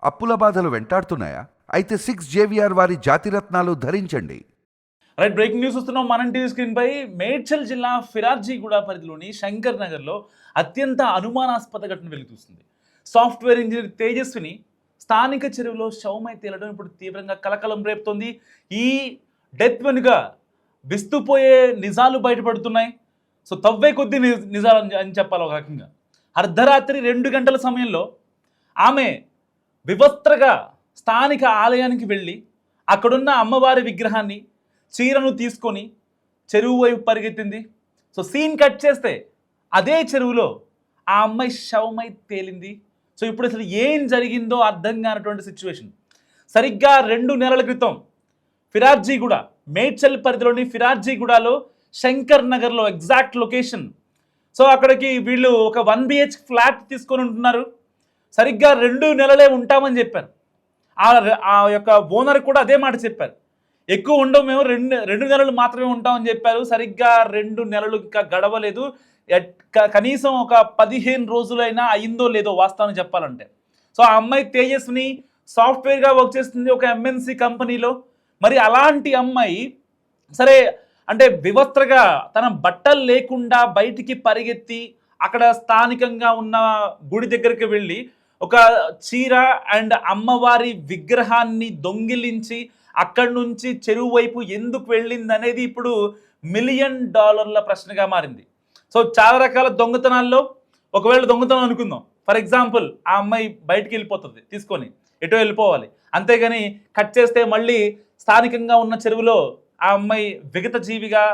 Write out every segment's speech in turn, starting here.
అప్పుల బాధలు వెంటాడుతున్నాయా? అయితే 6 JVR వారి జాతిరత్నాలు ధరించండి. రైట్, బ్రేకింగ్ న్యూస్ వస్తున్నాం మనం టీవీ స్క్రీన్ పై. మేడ్చల్ జిల్లా ఫిరార్జీగూడ పరిధిలోని శంకర్ నగర్లో అత్యంత అనుమానాస్పద ఘటన వెలుగుతూస్తుంది. సాఫ్ట్వేర్ ఇంజనీర్ తేజస్విని స్థానిక చెరువులో శవమై తేలడం ఇప్పుడు తీవ్రంగా కలకలం రేపుతోంది. ఈ డెత్ వెనుక విస్తుపోయే నిజాలు బయటపడుతున్నాయి. సో తవ్వే కొద్ది నిజాలు అని చెప్పాలి. ఒక రకంగా అర్ధరాత్రి 2 గంటల సమయంలో ఆమె వివస్త్రగా స్థానిక ఆలయానికి వెళ్ళి అక్కడున్న అమ్మవారి విగ్రహాన్ని, చీరను తీసుకొని చెరువు వైపు పరిగెత్తింది. సో సీన్ కట్ చేస్తే అదే చెరువులో ఆ అమ్మాయి శవమై తేలింది. సో ఇప్పుడు అసలు ఏం జరిగిందో అర్థం కానటువంటి సిచ్యువేషన్. సరిగ్గా 2 నెలల క్రితం ఫిరార్జీగూడ, మేడ్చల్ పరిధిలోని ఫిరార్జీగూడలో శంకర్ నగర్లో ఎగ్జాక్ట్ లొకేషన్. సో అక్కడికి వీళ్ళు ఒక 1 BH ఫ్లాట్ తీసుకొని ఉంటున్నారు. సరిగ్గా 2 నెలలే ఉంటామని చెప్పారు. ఆ యొక్క ఓనర్ కూడా అదే మాట చెప్పారు. ఎక్కువ ఉండవు, మేము 2 నెలలు మాత్రమే ఉంటామని చెప్పారు. సరిగ్గా 2 నెలలు ఇంకా గడవలేదు. కనీసం ఒక 15 రోజులైనా అయిందో లేదో వాస్తవం చెప్పాలంటే. సో ఆ అమ్మాయి తేజస్విని సాఫ్ట్వేర్గా వర్క్ చేస్తుంది ఒక MNC కంపెనీలో. మరి అలాంటి అమ్మాయి సరే అంటే వివస్త్రగా తన బట్టలు లేకుండా బయటికి పరిగెత్తి అక్కడ స్థానికంగా ఉన్న గుడి దగ్గరికి వెళ్ళి ఒక చీర అండ్ అమ్మవారి విగ్రహాన్ని దొంగిలించి అక్కడి నుంచి చెరువు వైపు ఎందుకు వెళ్ళింది అనేది ఇప్పుడు $1 మిలియన్ ప్రశ్నగా మారింది. సో చాలా రకాల దొంగతనాల్లో ఒకవేళ దొంగతనం అనుకుందాం, ఫర్ ఎగ్జాంపుల్ ఆ అమ్మాయి బయటికి వెళ్ళిపోతుంది తీసుకొని, ఎటో వెళ్ళిపోవాలి, అంతేగాని కట్ చేస్తే మళ్ళీ స్థానికంగా ఉన్న చెరువులో ఆ అమ్మాయి విగత జీవిగా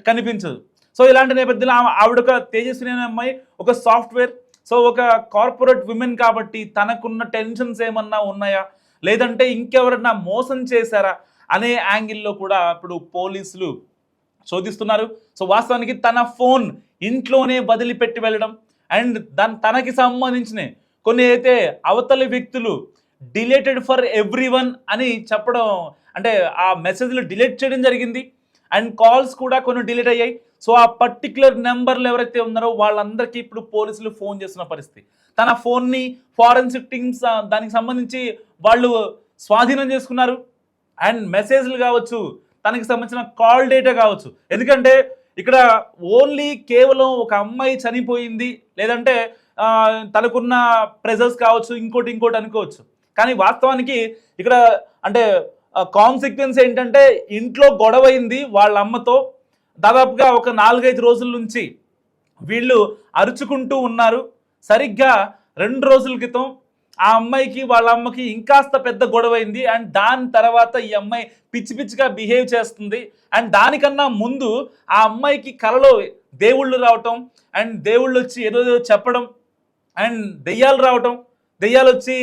కనిపించదు. సో ఇలాంటి నేపథ్యంలో ఆవిడ ఒక తేజస్విని అనే అమ్మాయి ఒక సాఫ్ట్వేర్, సో ఒక కార్పొరేట్ విమెన్ కాబట్టి తనకున్న టెన్షన్స్ ఏమన్నా ఉన్నాయా, లేదంటే ఇంకెవరన్నా మోసం చేశారా అనే యాంగిల్లో కూడా ఇప్పుడు పోలీసులు శోధిస్తున్నారు. సో వాస్తవానికి తన ఫోన్ ఇంట్లోనే వదిలిపెట్టి వెళ్ళడం అండ్ తనకి సంబంధించిన కొన్ని అయితే అవతలి వ్యక్తులు డిలీటెడ్ ఫర్ ఎవ్రీవన్ అని చెప్పడం, అంటే ఆ మెసేజ్లు డిలీట్ చేయడం జరిగింది అండ్ కాల్స్ కూడా కొన్ని డిలీట్ అయ్యాయి. సో ఆ పర్టికులర్ నెంబర్లు ఎవరైతే ఉన్నారో వాళ్ళందరికీ ఇప్పుడు పోలీసులు ఫోన్ చేస్తున్న పరిస్థితి. తన ఫోన్ని ఫారెన్సిక్ టీమ్స్ దానికి సంబంధించి వాళ్ళు స్వాధీనం చేసుకున్నారు అండ్ మెసేజ్లు కావచ్చు, తనకి సంబంధించిన కాల్ డేటా కావచ్చు. ఎందుకంటే ఇక్కడ ఓన్లీ కేవలం ఒక అమ్మాయి చనిపోయింది, లేదంటే తనకున్న ప్రెజర్స్ కావచ్చు, ఇంకోటి అనుకోవచ్చు. కానీ వాస్తవానికి ఇక్కడ అంటే కాన్సిక్వెన్స్ ఏంటంటే ఇంట్లో గొడవైంది వాళ్ళ అమ్మతో. దాదాపుగా ఒక 4-5 రోజుల నుంచి వీళ్ళు అరుచుకుంటూ ఉన్నారు. సరిగ్గా 2 రోజుల క్రితం ఆ అమ్మాయికి వాళ్ళ అమ్మకి ఇంకాస్త పెద్ద గొడవైంది అండ్ దాని తర్వాత ఈ అమ్మాయి పిచ్చిగా బిహేవ్ చేస్తుంది. అండ్ దానికన్నా ముందు ఆ అమ్మాయికి కలలో దేవుళ్ళు రావటం అండ్ దేవుళ్ళు వచ్చి ఏదో చెప్పడం అండ్ దెయ్యాలు రావటం, దెయ్యాలు వచ్చి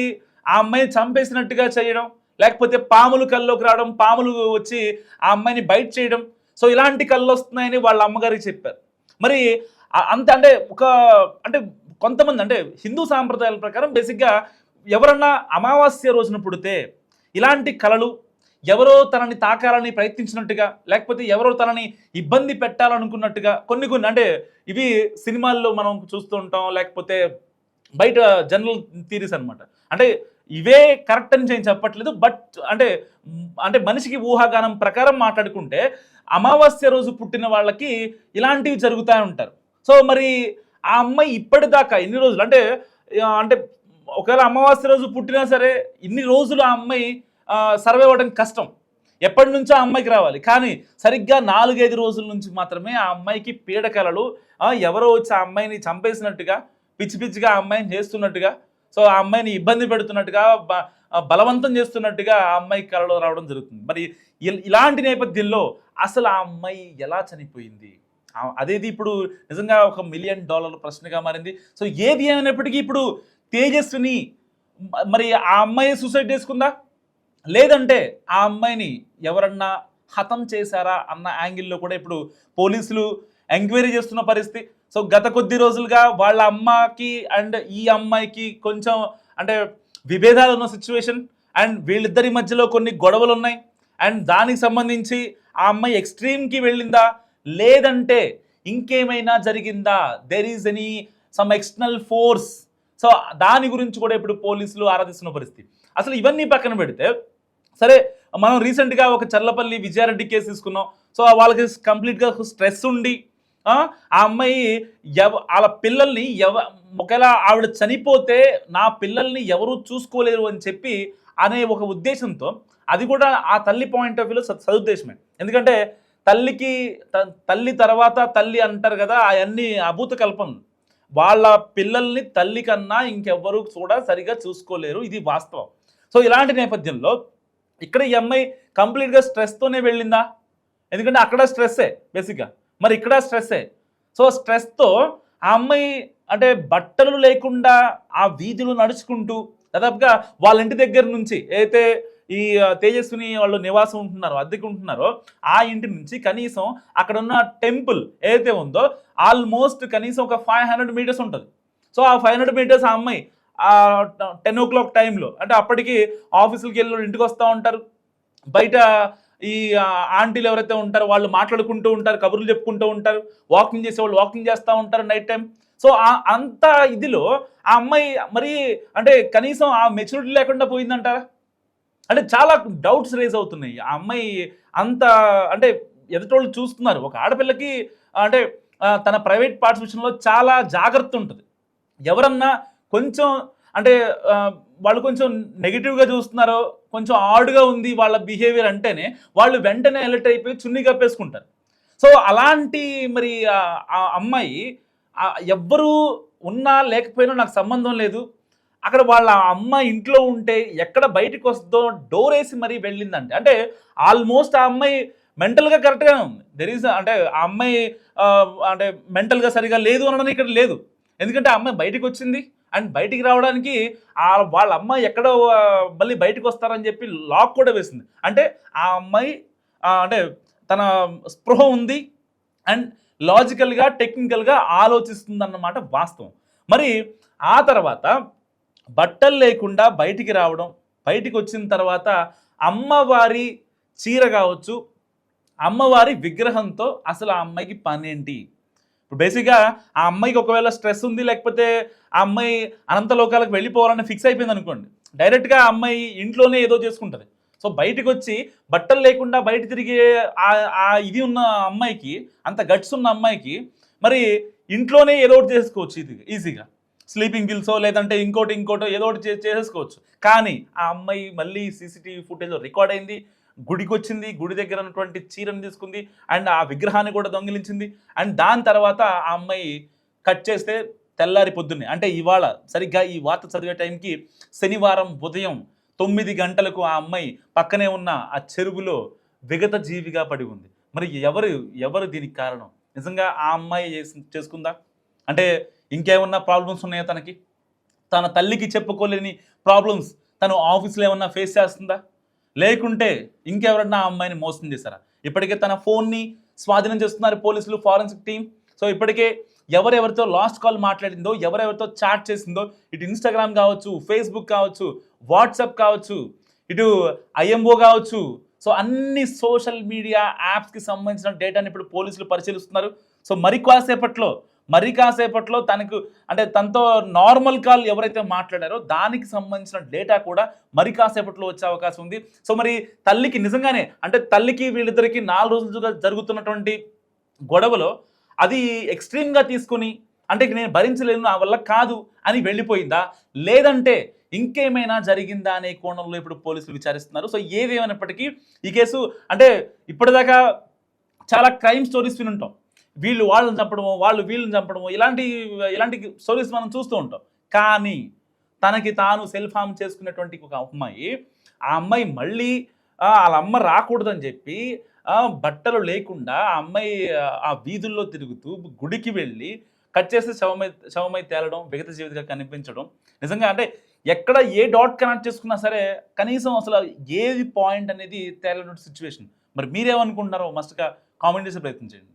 ఆ అమ్మాయిని చంపేసినట్టుగా చేయడం, లేకపోతే పాములు కల్లోకి రావడం, పాములు వచ్చి ఆ అమ్మాయిని బైట్ చేయడం. సో ఇలాంటి కళ్ళు వస్తున్నాయని వాళ్ళ అమ్మగారికి చెప్పారు. మరి అంటే కొంతమంది అంటే హిందూ సాంప్రదాయాల ప్రకారం బేసిక్గా ఎవరన్నా అమావాస్య రోజున పుడితే ఇలాంటి కళలు ఎవరో తనని తాకాలని ప్రయత్నించినట్టుగా, లేకపోతే ఎవరో తనని ఇబ్బంది పెట్టాలనుకున్నట్టుగా కొన్ని అంటే ఇవి సినిమాల్లో మనం చూస్తూ ఉంటాం, లేకపోతే బయట జనరల్ థీరీస్ అనమాట. అంటే ఇవే కరెక్ట్ అని నేను చెప్పట్లేదు, బట్ అంటే మనిషికి ఊహాగానం ప్రకారం మాట్లాడుకుంటే అమావాస్య రోజు పుట్టిన వాళ్ళకి ఇలాంటివి జరుగుతూ ఉంటారు. సో మరి ఆ అమ్మాయి ఇప్పటిదాకా ఎన్ని రోజులు అంటే ఒకవేళ అమావాస్య రోజు పుట్టినా సరే ఇన్ని రోజులు ఆ అమ్మాయి సర్వే అవ్వడం కష్టం. ఎప్పటి నుంచో ఆ అమ్మాయికి రావాలి, కానీ సరిగ్గా 4-5 రోజుల నుంచి మాత్రమే ఆ అమ్మాయికి పీడకలలు, ఎవరో వచ్చి ఆ అమ్మాయిని చంపేసినట్టుగా, పిచ్చిగా ఆ అమ్మాయిని చేస్తున్నట్టుగా, సో ఆ అమ్మాయిని ఇబ్బంది పెడుతున్నట్టుగా, బలవంతం చేస్తున్నట్టుగా ఆ అమ్మాయి కళలో రావడం జరుగుతుంది. మరి ఇలాంటి నేపథ్యంలో అసలు ఆ అమ్మాయి ఎలా చనిపోయింది, అదేది ఇప్పుడు నిజంగా ఒక $1 మిలియన్ ప్రశ్నగా మారింది. సో ఏది ఏమైనప్పటికీ ఇప్పుడు తేజస్విని మరి ఆ అమ్మాయి సూసైడ్ చేసుకుందా, లేదంటే ఆ అమ్మాయిని ఎవరన్నా హతం చేశారా అన్న యాంగిల్లో కూడా ఇప్పుడు పోలీసులు ఎంక్వైరీ చేస్తున్న పరిస్థితి. సో గత కొద్ది రోజులుగా వాళ్ళ అమ్మకి అండ్ ఈ అమ్మాయికి కొంచెం అంటే విభేదాలు ఉన్న సిచ్యువేషన్ అండ్ వీళ్ళిద్దరి మధ్యలో కొన్ని గొడవలు ఉన్నాయి అండ్ దానికి సంబంధించి ఆ అమ్మాయి ఎక్స్ట్రీమ్కి వెళ్ళిందా, లేదంటే ఇంకేమైనా జరిగిందా, there is any some external force. So దాని గురించి కూడా ఇప్పుడు పోలీసులు ఆరాధిస్తున్న పరిస్థితి. అసలు ఇవన్నీ పక్కన పెడితే సరే, మనం రీసెంట్గా ఒక చర్లపల్లి విజయారెడ్డి కేసు తీసుకున్నాం. సో వాళ్ళకి కంప్లీట్గా స్ట్రెస్ ఉండి ఆ అమ్మాయి వాళ్ళ పిల్లల్ని ఒకవేళ ఆవిడ చనిపోతే నా పిల్లల్ని ఎవరూ చూసుకోలేరు అని చెప్పి అనే ఒక ఉద్దేశంతో, అది కూడా ఆ తల్లి పాయింట్ ఆఫ్ వ్యూలో సదుద్దేశమే. ఎందుకంటే తల్లి తర్వాత తల్లి అంటారు కదా, అవన్నీ అభూత కల్పనలు. వాళ్ళ పిల్లల్ని తల్లి కన్నా ఇంకెవ్వరూ కూడా సరిగా చూసుకోలేరు, ఇది వాస్తవం. సో ఇలాంటి నేపథ్యంలో ఇక్కడ ఈ అమ్మాయి కంప్లీట్గా స్ట్రెస్తోనే వెళ్ళిందా? ఎందుకంటే అక్కడ స్ట్రెస్సే బేసిక్గా, మరి ఇక్కడ స్ట్రెస్సే. సో స్ట్రెస్తో ఆ అమ్మాయి అంటే బట్టలు లేకుండా ఆ వీధులు నడుచుకుంటూ దాదాపుగా వాళ్ళ ఇంటి దగ్గర నుంచి అయితే ఈ తేజస్విని వాళ్ళు నివాసం ఉంటున్నారో, అద్దెకు ఉంటున్నారో, ఆ ఇంటి నుంచి కనీసం అక్కడ ఉన్న టెంపుల్ ఏదైతే ఉందో ఆల్మోస్ట్ కనీసం ఒక 500 మీటర్స్ ఉంటుంది. సో ఆ 500 మీటర్స్ ఆ అమ్మాయి 10 o'clock టైంలో, అంటే అప్పటికి ఆఫీసులకి వెళ్ళి ఇంటికి వస్తూ ఉంటారు. బయట ఈ ఆంటీలు ఎవరైతే ఉంటారో వాళ్ళు మాట్లాడుకుంటూ ఉంటారు, కబుర్లు చెప్పుకుంటూ ఉంటారు, వాకింగ్ చేసేవాళ్ళు వాకింగ్ చేస్తూ ఉంటారు నైట్ టైం. సో అంత ఇదిలో ఆ అమ్మాయి మరి అంటే కనీసం ఆ మెచ్యూరిటీ లేకుండా పోయిందంటారా? అంటే చాలా డౌట్స్ రేజ్ అవుతున్నాయి. ఆ అమ్మాయి అంత అంటే ఎదుటోళ్ళు చూస్తున్నారు. ఒక ఆడపిల్లకి అంటే తన ప్రైవేట్ పార్ట్స్ విషయంలో చాలా జాగ్రత్త ఉంటుంది. ఎవరన్నా కొంచెం అంటే వాళ్ళు కొంచెం నెగిటివ్గా చూస్తున్నారో, కొంచెం ఆడుగా ఉంది వాళ్ళ బిహేవియర్ అంటేనే వాళ్ళు వెంటనే అలర్ట్ అయిపోయి చున్నీ కప్పేసుకుంటారు. సో అలాంటి మరి ఆ అమ్మాయి ఎవ్వరూ ఉన్నా లేకపోయినా నాకు సంబంధం లేదు, అక్కడ వాళ్ళ అమ్మ ఇంట్లో ఉంటే ఎక్కడ బయటకు వస్తుందో డోర్ వేసి మరీ వెళ్ళిందంటే, అంటే ఆల్మోస్ట్ ఆ అమ్మాయి మెంటల్గా కరెక్ట్గానే ఉంది. అంటే ఆ అమ్మాయి అంటే మెంటల్గా సరిగా లేదు అనడానికి ఇక్కడ లేదు. ఎందుకంటే ఆ అమ్మాయి బయటకు వచ్చింది అండ్ బయటికి రావడానికి వాళ్ళ అమ్మ ఎక్కడో మళ్ళీ బయటకు వస్తారని చెప్పి లాక్ కూడా వేసింది. అంటే ఆ అమ్మాయి అంటే తన స్పృహ ఉంది అండ్ లాజికల్గా టెక్నికల్గా ఆలోచిస్తుందన్నమాట వాస్తవం. మరి ఆ తర్వాత బట్టలు లేకుండా బయటికి రావడం, బయటికి వచ్చిన తర్వాత అమ్మవారి చీర కావచ్చు, అమ్మవారి విగ్రహంతో అసలు ఆ అమ్మాయికి పని ఏంటి? ఇప్పుడు బేసిక్గా ఆ అమ్మాయికి ఒకవేళ స్ట్రెస్ ఉంది, లేకపోతే ఆ అమ్మాయి అనంతలోకాలకు వెళ్ళిపోవాలని ఫిక్స్ అయిపోయింది అనుకోండి, డైరెక్ట్గా ఆ అమ్మాయి ఇంట్లోనే ఏదో చేసుకుంటుంది. సో బయటకు వచ్చి బట్టలు లేకుండా బయట తిరిగే ఇది ఉన్న అమ్మాయికి, అంత గట్స్ ఉన్న అమ్మాయికి మరి ఇంట్లోనే ఏదో ఒకటి చేసుకోవచ్చు ఇది ఈజీగా. స్లీపింగ్ గిల్సో లేదంటే ఇంకోటో ఏదో ఒకటి చేసేసుకోవచ్చు. కానీ ఆ అమ్మాయి మళ్ళీ సీసీటీవీ ఫుటేజ్లో రికార్డ్ అయింది, గుడికి వచ్చింది, గుడి దగ్గర ఉన్నటువంటి చీరను తీసుకుంది అండ్ ఆ విగ్రహాన్ని కూడా దొంగిలించింది. అండ్ దాని తర్వాత ఆ అమ్మాయి కట్ చేస్తే తెల్లారి పొద్దున్నే, అంటే ఇవాళ సరిగ్గా ఈ వార్త చదివే టైంకి శనివారం ఉదయం 9 గంటలకు ఆ అమ్మాయి పక్కనే ఉన్న ఆ చెరువులో విగత జీవిగా పడి ఉంది. మరి ఎవరు దీనికి కారణం? నిజంగా ఆ అమ్మాయి చేసుకుందా? అంటే ఇంకేమన్నా ప్రాబ్లమ్స్ ఉన్నాయా తనకి? తన తల్లికి చెప్పుకోలేని ప్రాబ్లమ్స్ తను ఆఫీస్లో ఏమన్నా ఫేస్ చేస్తుందా? లేకుంటే ఇంకెవరన్నా ఆ అమ్మాయిని మోసం చేశారా? ఇప్పటికే తన ఫోన్ని స్వాధీనం చేస్తున్నారు పోలీసులు, ఫారెన్సిక్ టీం. సో ఇప్పటికే ఎవరెవరితో లాస్ట్ కాల్ మాట్లాడిందో, ఎవరెవరితో చాట్ చేసిందో, ఇటు ఇన్స్టాగ్రామ్ కావచ్చు, ఫేస్బుక్ కావచ్చు, వాట్సాప్ కావచ్చు, ఇటు ఐఎంఓ కావచ్చు, సో అన్ని సోషల్ మీడియా యాప్స్కి సంబంధించిన డేటాని ఇప్పుడు పోలీసులు పరిశీలిస్తున్నారు. సో మరి కాసేపట్లో తనకు అంటే తనతో నార్మల్ కాల్ ఎవరైతే మాట్లాడారో దానికి సంబంధించిన డేటా కూడా మరి కాసేపట్లో వచ్చే అవకాశం ఉంది. సో మరి తల్లికి నిజంగానే అంటే తల్లికి వీళ్ళిద్దరికి 4 రోజులుగా జరుగుతున్నటువంటి గొడవలో అది ఎక్స్ట్రీమ్గా తీసుకుని అంటే నేను భరించలేను, నా వల్ల కాదు అని వెళ్ళిపోయిందా, లేదంటే ఇంకేమైనా జరిగిందా అనే కోణంలో ఇప్పుడు పోలీసులు విచారిస్తున్నారు. సో ఏదేమైనప్పటికీ ఈ కేసు అంటే ఇప్పటిదాకా చాలా క్రైమ్ స్టోరీస్ వినుంటాం. వీళ్ళు వాళ్ళని చంపడము, వాళ్ళు వీళ్ళని చంపడము, ఇలాంటి స్టోరీస్ మనం చూస్తూ ఉంటాం. కానీ తనకి తాను సెల్ఫ్ హార్మ్ చేసుకునేటువంటి ఒక అమ్మాయి, ఆ అమ్మాయి మళ్ళీ వాళ్ళ అమ్మ రాకూడదని చెప్పి బట్టలు లేకుండా ఆ అమ్మాయి ఆ వీధుల్లో తిరుగుతూ గుడికి వెళ్ళి కట్ చేసి శవమై తేలడం, విగత జీవితంగా కనిపించడం, నిజంగా అంటే ఎక్కడ ఏ డాట్ కనెక్ట్ చేసుకున్నా సరే కనీసం అసలు ఏది పాయింట్ అనేది తేలనటువంటి సిచ్యువేషన్. మరి మీరేమనుకుంటున్నారో మస్ట్గా కామెంట్ చేసే ప్రయత్నం చేయండి.